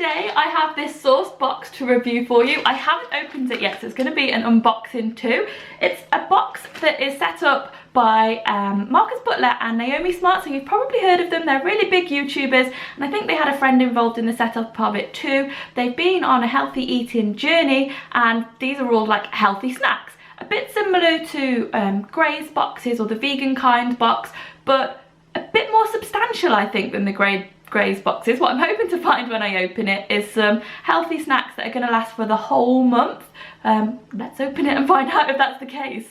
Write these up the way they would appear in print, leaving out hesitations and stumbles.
today I have this SourcedBox to review for you. I haven't opened it yet, so it's going to be an unboxing too. It's a box that is set up by Marcus Butler and Naomi Smart, so you've probably heard of them. They're really big YouTubers, and I think they had a friend involved in the setup of it too. They've been on a healthy eating journey, and these are all like healthy snacks. A bit similar to Gray's boxes or the vegan kind box, but a bit more substantial, I think, than the Gray's boxes. What I'm hoping to find when I open it is some healthy snacks that are going to last for the whole month. Let's open it and find out if that's the case.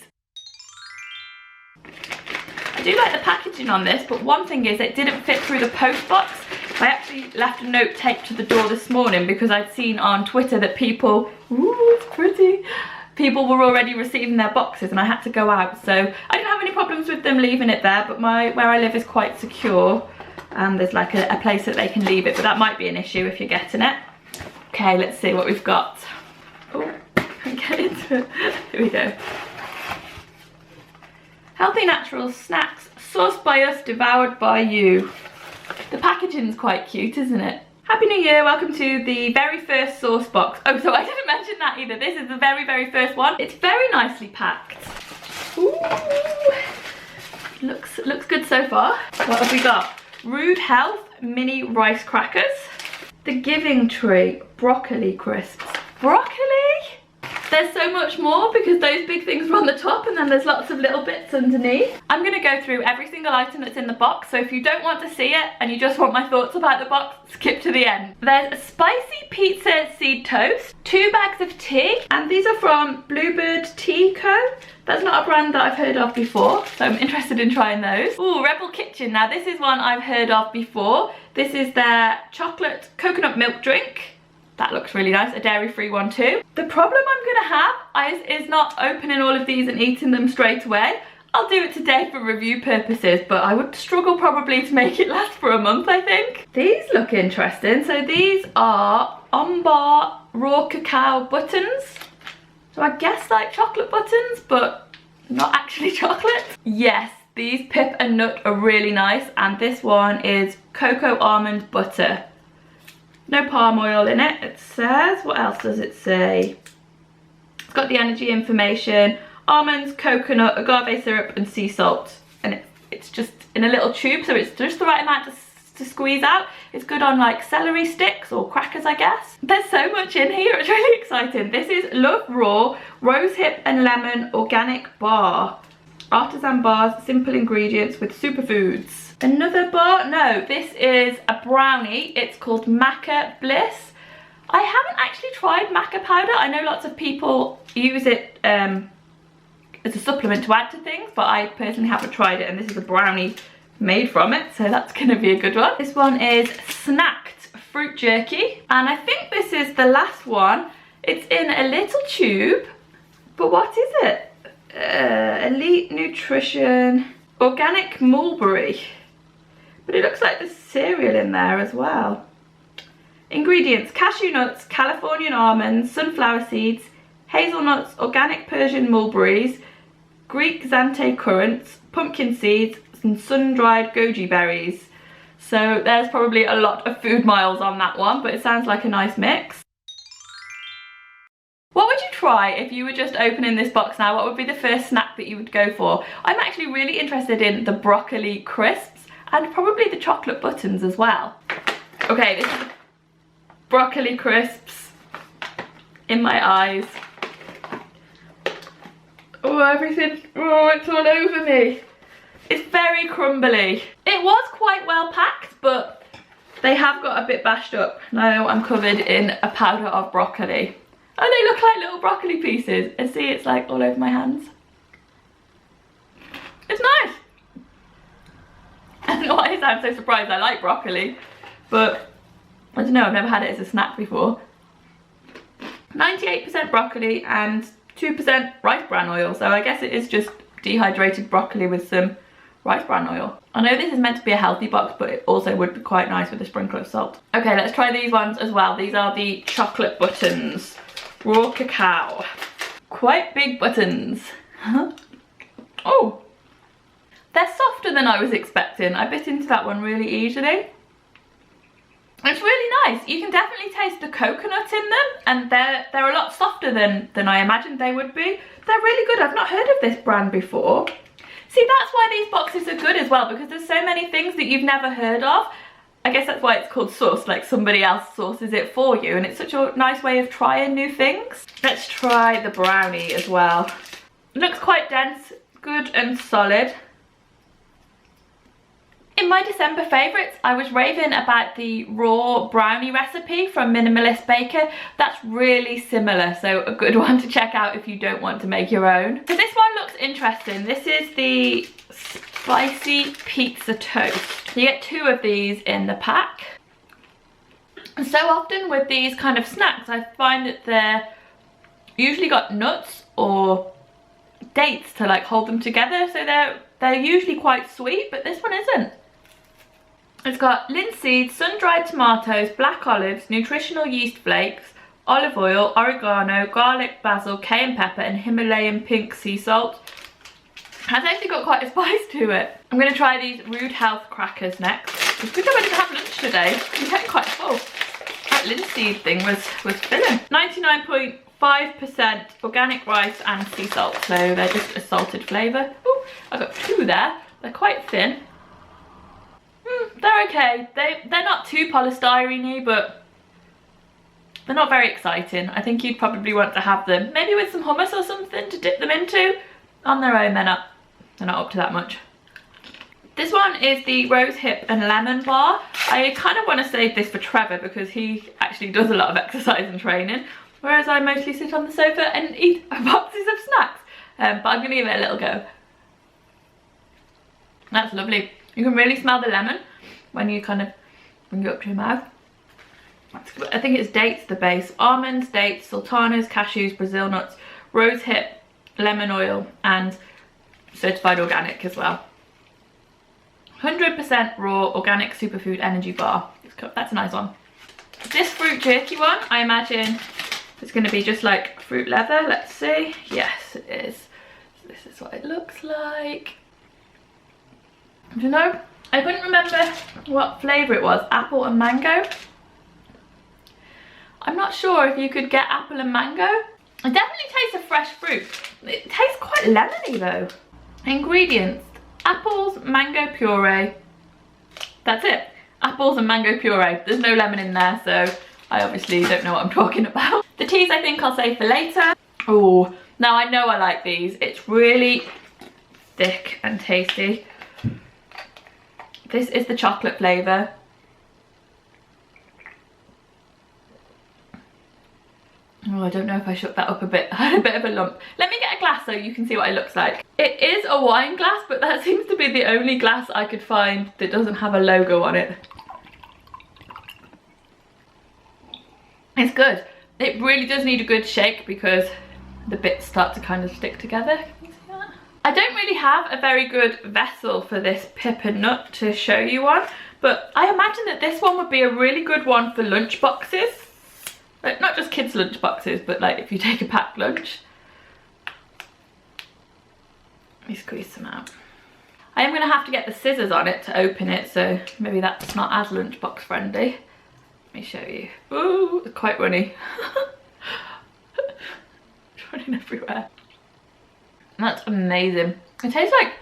I do like the packaging on this, but one thing is it didn't fit through the post box. I actually left a note taped to the door this morning because I'd seen on Twitter that people, ooh, it's pretty, people were already receiving their boxes and I had to go out, so I didn't have any problems with them leaving it there, but where I live is quite secure and there's like a place that they can leave it, but that might be an issue if you're getting it. Okay, let's see what we've got. Oh, get into it. Here we go. Healthy natural snacks, sourced by us, devoured by you. The packaging's quite cute, isn't it? Happy New Year, welcome to the very first SourcedBox. Oh, so I didn't mention that either. This is the very first one. It's very nicely packed. Ooh. Looks good so far. What have we got? Rude Health mini rice crackers. The Giving Tree broccoli crisps. Broccoli? There's so much more because those big things are on the top and then there's lots of little bits underneath. I'm going to go through every single item that's in the box, so if you don't want to see it and you just want my thoughts about the box, skip to the end. There's a spicy pizza seed toast, 2 bags of tea, and these are from Bluebird Tea Co. That's not a brand that I've heard of before, so I'm interested in trying those. Ooh, Rebel Kitchen. Now this is one I've heard of before. This is their chocolate coconut milk drink. That looks really nice, a dairy-free one too. The problem I'm gonna have is not opening all of these and eating them straight away. I'll do it today for review purposes, but I would struggle probably to make it last for a month, I think. These look interesting. So these are on-bar raw cacao buttons. So I guess like chocolate buttons, but not actually chocolate. Yes, these pip and nut are really nice, and this one is cocoa almond butter. No palm oil in it, it says. What else does it say? It's got the energy information, almonds, coconut, agave syrup and sea salt. And it's just in a little tube, so it's just the right amount to squeeze out. It's good on like celery sticks or crackers, I guess. There's so much in here, it's really exciting. This is Love Raw, rose hip and lemon organic bar. Artisan bars, simple ingredients with superfoods. Another bar? No, this is a brownie. It's called Maca Bliss. I haven't actually tried maca powder. I know lots of people use it as a supplement to add to things, but I personally haven't tried it, and this is a brownie made from it, so that's gonna be a good one. This one is Snacked Fruit Jerky, and I think this is the last one. It's in a little tube, but what is it? Elite Nutrition Organic Mulberry. But it looks like there's cereal in there as well. Ingredients: cashew nuts, Californian almonds, sunflower seeds, hazelnuts, organic Persian mulberries, Greek Zante currants, pumpkin seeds, and sun-dried goji berries. So there's probably a lot of food miles on that one, but it sounds like a nice mix. What would you try if you were just opening this box now? What would be the first snack that you would go for? I'm actually really interested in the broccoli crisps and probably the chocolate buttons as well. Okay, this is the broccoli crisps in my eyes. Oh, everything, oh, it's all over me. It's very crumbly. It was quite well packed, but they have got a bit bashed up. Now I'm covered in a powder of broccoli. Oh, they look like little broccoli pieces. And see, it's like all over my hands. It's nice. I don't know why I sound so surprised. I like broccoli, but I don't know, I've never had it as a snack before. 98% broccoli and 2% rice bran oil, so I guess it is just dehydrated broccoli with some rice bran oil. I know this is meant to be a healthy box, but it also would be quite nice with a sprinkle of salt. Okay, let's try these ones as well. These are the chocolate buttons. Raw cacao. Quite big buttons. Oh, they're softer than I was expecting. I bit into that one really easily. It's really nice. You can definitely taste the coconut in them, and they're a lot softer than I imagined they would be. They're really good. I've not heard of this brand before. See, that's why these boxes are good as well, because there's so many things that you've never heard of. I guess that's why it's called sourced, like somebody else sources it for you, and it's such a nice way of trying new things. Let's try the brownie as well. It looks quite dense, good and solid. In my December favourites, I was raving about the raw brownie recipe from Minimalist Baker. That's really similar, so a good one to check out if you don't want to make your own. So this one looks interesting. This is the spicy pizza toast. You get 2 of these in the pack. And so often with these kind of snacks, I find that they're usually got nuts or dates to like hold them together, so they're usually quite sweet, but this one isn't. It's got linseed, sun-dried tomatoes, black olives, nutritional yeast flakes, olive oil, oregano, garlic, basil, cayenne pepper, and Himalayan pink sea salt. Has actually got quite a spice to it. I'm going to try these Rude Health crackers next. It's good I didn't have lunch today. I'm getting quite full. That linseed thing was filling. 99.5% organic rice and sea salt, so they're just a salted flavour. Ooh, I got 2 there. They're quite thin. They're okay. They're not too polystyrene-y, but they're not very exciting. I think you'd probably want to have them maybe with some hummus or something to dip them into. On their own, they're not up to that much. This one is the Rose Hip and Lemon Bar. I kind of want to save this for Trevor because he actually does a lot of exercise and training, whereas I mostly sit on the sofa and eat boxes of snacks. But I'm going to give it a little go. That's lovely. You can really smell the lemon when you kind of bring it up to your mouth. I think it's dates, the base. Almonds, dates, sultanas, cashews, Brazil nuts, rose hip, lemon oil, and certified organic as well. 100% raw organic superfood energy bar. That's a nice one. This fruit jerky one, I imagine it's going to be just like fruit leather. Let's see. Yes, it is. So this is what it looks like. Do you know, I couldn't remember what flavour it was. Apple and mango. I'm not sure if you could get apple and mango. It definitely tastes of fresh fruit. It tastes quite lemony though. Ingredients: apples, mango puree. That's it. Apples and mango puree. There's no lemon in there, so I obviously don't know what I'm talking about. The teas I think I'll save for later. Oh, now I know I like these. It's really thick and tasty. This is the chocolate flavour. Oh, I don't know if I shook that up a bit. I had a bit of a lump. Let me get a glass so you can see what it looks like. It is a wine glass, but that seems to be the only glass I could find that doesn't have a logo on it. It's good. It really does need a good shake because the bits start to kind of stick together. Can you see that? I don't really have a very good vessel for this pip and nut to show you on, but I imagine that this one would be a really good one for lunch boxes. Like, not just kids' lunch boxes, but like if you take a packed lunch. Let me squeeze some out. I am going to have to get the scissors on it to open it, so maybe that's not as lunchbox friendly. Let me show you. Ooh, it's quite runny. It's running everywhere. That's amazing. It tastes like,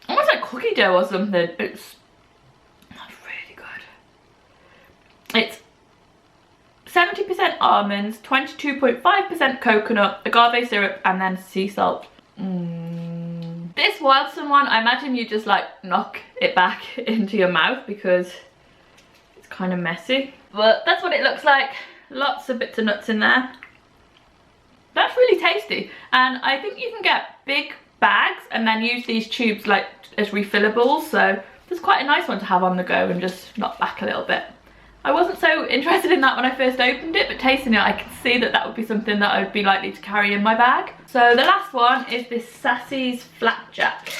almost like cookie dough or something. That's really good. It's 70% almonds, 22.5% coconut, agave syrup, and then sea salt. This Wildsome one, I imagine you just like knock it back into your mouth because it's kind of messy. But that's what it looks like. Lots of bits of nuts in there. That's really tasty. And I think you can get big bags and then use these tubes like as refillables. So it's quite a nice one to have on the go and just knock back a little bit. I wasn't so interested in that when I first opened it, but tasting it, I could see that that would be something that I'd be likely to carry in my bag. So the last one is this Sassy's Flapjack.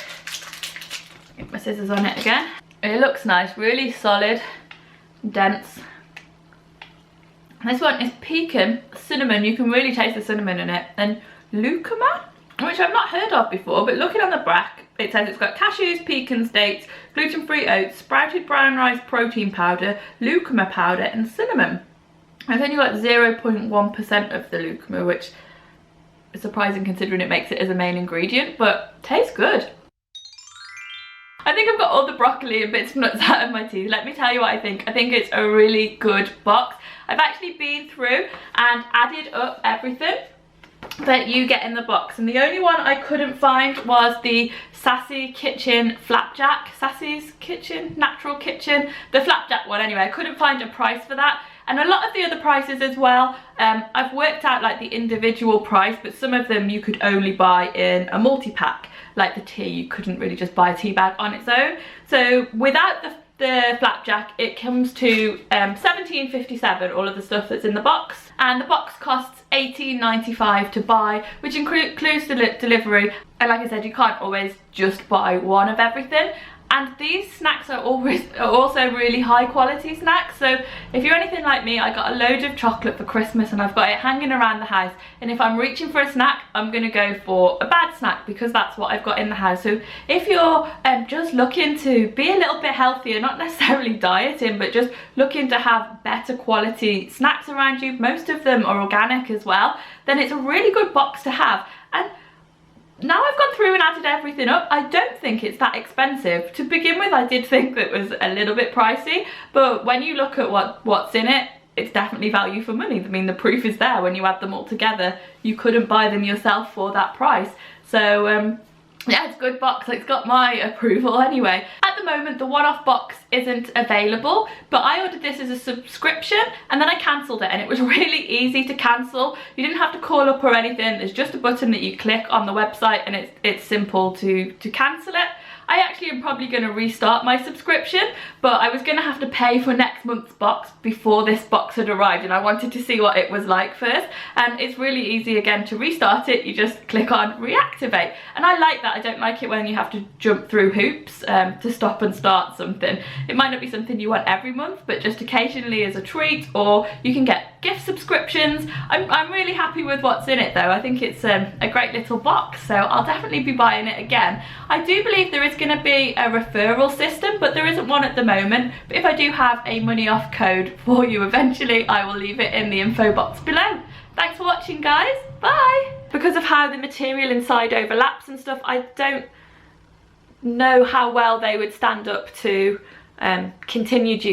Get my scissors on it again. It looks nice, really solid, dense. This one is pecan, cinnamon. You can really taste the cinnamon in it. And lucuma, which I've not heard of before, but looking on the back, it says it's got cashews, pecans, dates, gluten-free oats, sprouted brown rice protein powder, lucuma powder and cinnamon. I've only got 0.1% of the lucuma, which is surprising considering it makes it as a main ingredient, but tastes good. I think I've got all the broccoli and bits of nuts out of my teeth. Let me tell you what I think. I think it's a really good box. I've actually been through and added up everything that you get in the box, and the only one I couldn't find was the Sassy Kitchen Flapjack. Sassy's Kitchen, Natural Kitchen, the Flapjack one anyway. I couldn't find a price for that. And a lot of the other prices as well, I've worked out like the individual price, but some of them you could only buy in a multi-pack. Like the tea, you couldn't really just buy a tea bag on its own. So without the flapjack, it comes to $17.57, all of the stuff that's in the box. And the box costs $18.95 to buy, which includes the delivery. And like I said, you can't always just buy one of everything. And these snacks are also really high quality snacks. So if you're anything like me, I got a load of chocolate for Christmas and I've got it hanging around the house. And if I'm reaching for a snack, I'm gonna go for a bad snack because that's what I've got in the house. So if you're just looking to be a little bit healthier, not necessarily dieting, but just looking to have better quality snacks around you, most of them are organic as well, then it's a really good box to have. And now I've gone through and added everything up, I don't think it's that expensive. To begin with, I did think that it was a little bit pricey, but when you look at what's in it, it's definitely value for money. I mean, the proof is there when you add them all together. You couldn't buy them yourself for that price. So yeah, it's a good box. It's got my approval anyway. At the moment, the one-off box isn't available, but I ordered this as a subscription and then I cancelled it, and it was really easy to cancel. You didn't have to call up or anything. There's just a button that you click on the website and it's simple to cancel it. I actually am probably going to restart my subscription, but I was going to have to pay for next month's box before this box had arrived, and I wanted to see what it was like first. And it's really easy again to restart it. You just click on reactivate, and I like that. I don't like it when you have to jump through hoops to stop and start something. It might not be something you want every month, but just occasionally as a treat, or you can get gift subscriptions. I'm really happy with what's in it though. I think it's a great little box, so I'll definitely be buying it again. I do believe there is going to be a referral system, but there isn't one at the moment. But if I do have a money off code for you eventually, I will leave it in the info box below. Thanks for watching, guys. Bye. Because of how the material inside overlaps and stuff, I don't know how well they would stand up to continued use.